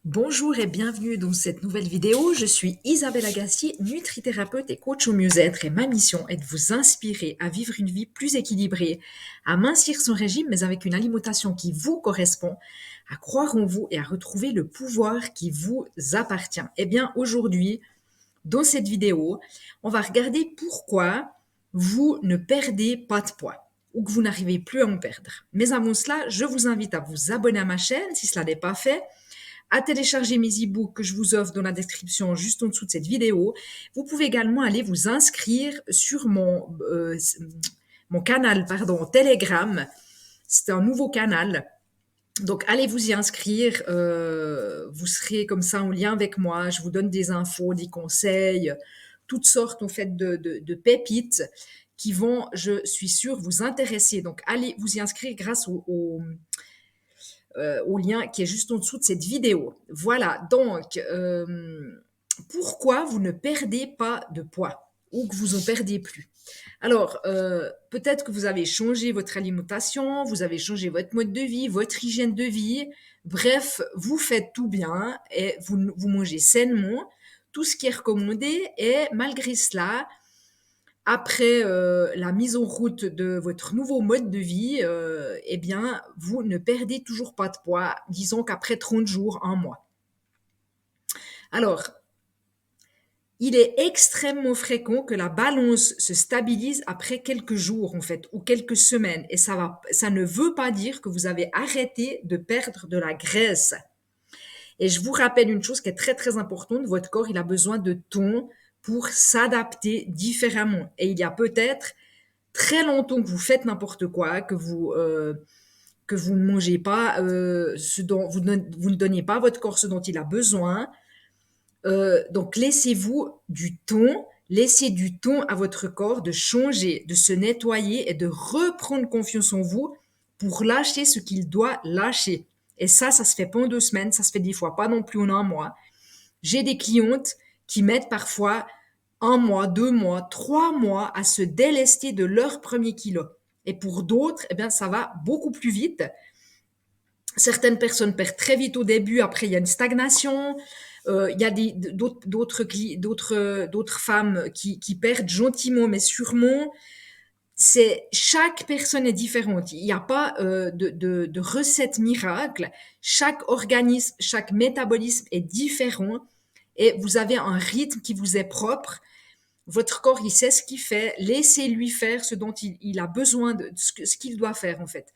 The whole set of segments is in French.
Bonjour et bienvenue dans cette nouvelle vidéo. Je suis Isabelle Agassi, nutrithérapeute et coach au mieux-être et ma mission est de vous inspirer à vivre une vie plus équilibrée, à mincir son régime mais avec une alimentation qui vous correspond, à croire en vous et à retrouver le pouvoir qui vous appartient. Eh bien aujourd'hui, dans cette vidéo, on va regarder pourquoi vous ne perdez pas de poids ou que vous n'arrivez plus à en perdre. Mais avant cela, je vous invite à vous abonner à ma chaîne si cela n'est pas fait, à télécharger mes e-books que je vous offre dans la description juste en dessous de cette vidéo. Vous pouvez également aller vous inscrire sur mon canal Telegram. C'est un nouveau canal. Donc, allez vous y inscrire. Vous serez comme ça en lien avec moi. Je vous donne des infos, des conseils, toutes sortes en fait de pépites qui vont, je suis sûre, vous intéresser. Donc, allez vous y inscrire grâce au lien qui est juste en dessous de cette vidéo. Voilà, donc, pourquoi vous ne perdez pas de poids ou que vous en perdez plus? Alors, peut-être que vous avez changé votre alimentation, vous avez changé votre mode de vie, votre hygiène de vie. Bref, vous faites tout bien et vous mangez sainement, tout ce qui est recommandé. Et malgré cela, après la mise en route de votre nouveau mode de vie, eh bien, vous ne perdez toujours pas de poids, disons qu'après 30 jours, un mois. Alors, il est extrêmement fréquent que la balance se stabilise après quelques jours, en fait, ou quelques semaines. Et ça ne veut pas dire que vous avez arrêté de perdre de la graisse. Et je vous rappelle une chose qui est très, très importante. Votre corps, il a besoin de temps pour s'adapter différemment. Et il y a peut-être très longtemps que vous faites n'importe quoi, que vous ne mangez pas ce dont vous ne donnez pas à votre corps ce dont il a besoin. Donc laissez-vous du temps, laissez du temps à votre corps de changer, de se nettoyer et de reprendre confiance en vous pour lâcher ce qu'il doit lâcher. Et ça se fait pas en 2 semaines, ça se fait des fois pas non plus en un mois. J'ai des clientes qui mettent parfois 1 mois, 2 mois, 3 mois à se délester de leur premier kilo. Et pour d'autres, eh bien, ça va beaucoup plus vite. Certaines personnes perdent très vite au début, après il y a une stagnation. Il y a d'autres femmes qui perdent gentiment mais sûrement. Chaque personne est différente. Il n'y a pas de recette miracle. Chaque organisme, chaque métabolisme est différent et vous avez un rythme qui vous est propre. Votre corps, il sait ce qu'il fait. Laissez-lui faire ce dont il a besoin, ce qu'il doit faire en fait.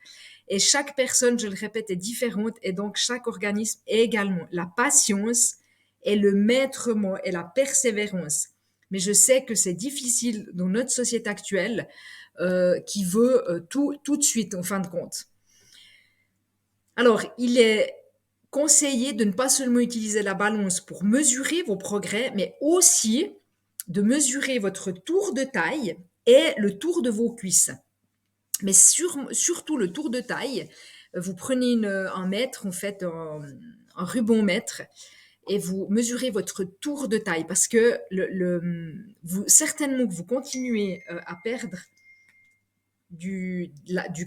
Et chaque personne, je le répète, est différente et donc chaque organisme est également. La patience est le maître mot et la persévérance. Mais je sais que c'est difficile dans notre société actuelle qui veut tout de suite en fin de compte. Alors, il est conseillé de ne pas seulement utiliser la balance pour mesurer vos progrès, mais aussi de mesurer votre tour de taille et le tour de vos cuisses. Mais surtout le tour de taille, vous prenez un mètre, en fait, un ruban mètre, et vous mesurez votre tour de taille parce que certainement que vous continuez à perdre du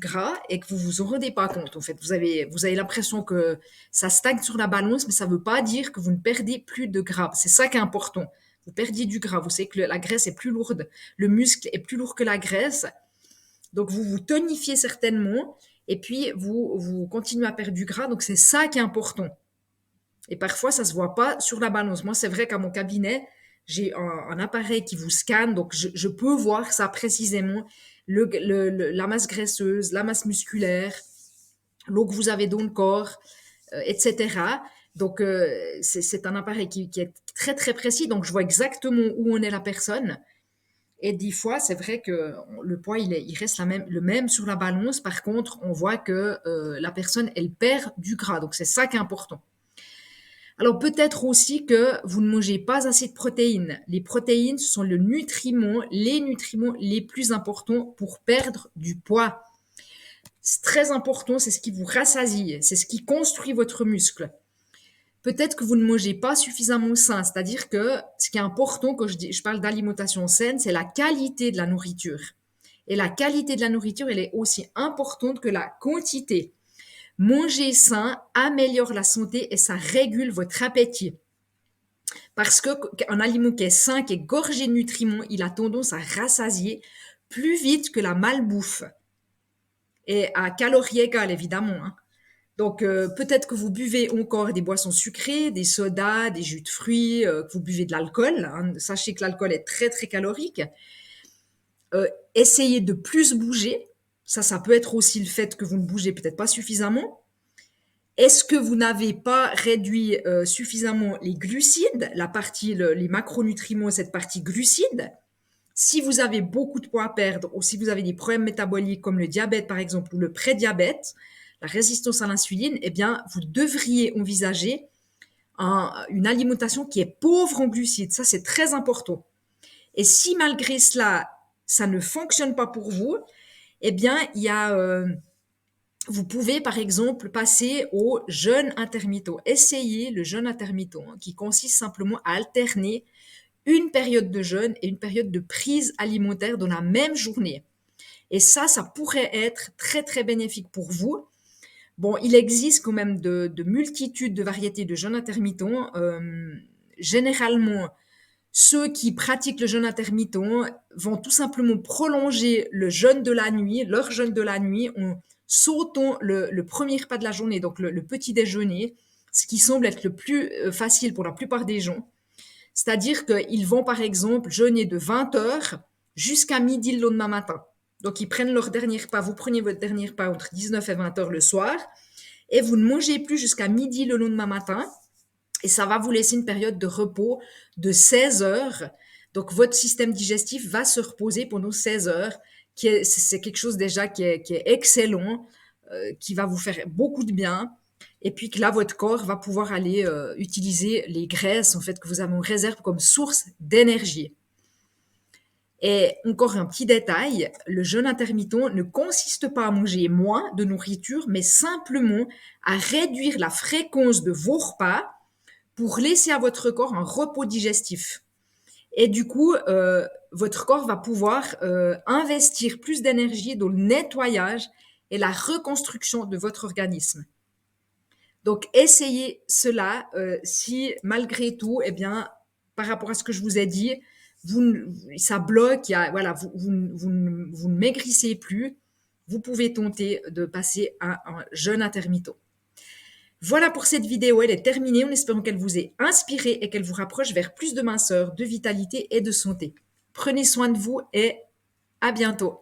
gras et que vous vous en rendez pas compte. En fait, vous avez l'impression que ça stagne sur la balance, mais ça veut pas dire que vous ne perdez plus de gras. C'est ça qui est important. Vous perdiez du gras. Vous savez que la graisse est plus lourde. Le muscle est plus lourd que la graisse. Donc, vous vous tonifiez certainement et puis vous continuez à perdre du gras. Donc, c'est ça qui est important. Et parfois, ça se voit pas sur la balance. Moi, c'est vrai qu'à mon cabinet, j'ai un appareil qui vous scanne, donc je peux voir ça précisément, la masse graisseuse, la masse musculaire, l'eau que vous avez dans le corps, etc. Donc, c'est un appareil qui est très, très précis, donc je vois exactement où en est la personne. Et des fois, c'est vrai que le poids, il reste le même sur la balance. Par contre, on voit que la personne, elle perd du gras. Donc, c'est ça qui est important. Alors peut-être aussi que vous ne mangez pas assez de protéines. Les protéines, ce sont les nutriments les plus importants pour perdre du poids. C'est très important, c'est ce qui vous rassasie, c'est ce qui construit votre muscle. Peut-être que vous ne mangez pas suffisamment sain, c'est-à-dire que ce qui est important quand je parle d'alimentation saine, c'est la qualité de la nourriture. Et la qualité de la nourriture, elle est aussi importante que la quantité. Manger sain améliore la santé et ça régule votre appétit. Parce qu'un aliment qui est sain, qui est gorgé de nutriments, il a tendance à rassasier plus vite que la malbouffe. Et à calories égales, évidemment, hein. Donc, peut-être que vous buvez encore des boissons sucrées, des sodas, des jus de fruits, que vous buvez de l'alcool, hein. Sachez que l'alcool est très, très calorique. Essayez de plus bouger. Ça peut être aussi le fait que vous ne bougez peut-être pas suffisamment. Est-ce que vous n'avez pas réduit suffisamment les glucides, la partie, les macronutriments, cette partie glucides? Si vous avez beaucoup de poids à perdre ou si vous avez des problèmes métaboliques comme le diabète par exemple ou le prédiabète, la résistance à l'insuline, eh bien, vous devriez envisager une alimentation qui est pauvre en glucides. Ça, c'est très important. Et si malgré cela, ça ne fonctionne pas pour vous, eh bien, vous pouvez par exemple passer au jeûne intermittent. Essayez le jeûne intermittent, hein, qui consiste simplement à alterner une période de jeûne et une période de prise alimentaire dans la même journée. Et ça pourrait être très très bénéfique pour vous. Bon, il existe quand même de multitudes de variétés de jeûne intermittent. Généralement, ceux qui pratiquent le jeûne intermittent vont tout simplement prolonger le jeûne de la nuit, leur jeûne de la nuit, en sautant le premier repas de la journée, donc le petit déjeuner, ce qui semble être le plus facile pour la plupart des gens. C'est-à-dire qu'ils vont, par exemple, jeûner de 20 heures jusqu'à midi le lendemain matin. Donc, ils prennent leur dernier repas. Vous prenez votre dernier repas entre 19 et 20 heures le soir et vous ne mangez plus jusqu'à midi le lendemain matin. Et ça va vous laisser une période de repos de 16 heures. Donc, votre système digestif va se reposer pendant 16 heures. C'est quelque chose déjà qui est excellent, qui va vous faire beaucoup de bien. Et puis que là, votre corps va pouvoir aller utiliser les graisses en fait que vous avez en réserve comme source d'énergie. Et encore un petit détail, le jeûne intermittent ne consiste pas à manger moins de nourriture, mais simplement à réduire la fréquence de vos repas pour laisser à votre corps un repos digestif. Et du coup, votre corps va pouvoir investir plus d'énergie dans le nettoyage et la reconstruction de votre organisme. Donc, essayez cela si malgré tout, eh bien, par rapport à ce que je vous ai dit, ça bloque, voilà, vous ne maigrissez plus, vous pouvez tenter de passer à un jeûne intermittent. Voilà pour cette vidéo, elle est terminée en espérant qu'elle vous ait inspiré et qu'elle vous rapproche vers plus de minceur, de vitalité et de santé. Prenez soin de vous et à bientôt.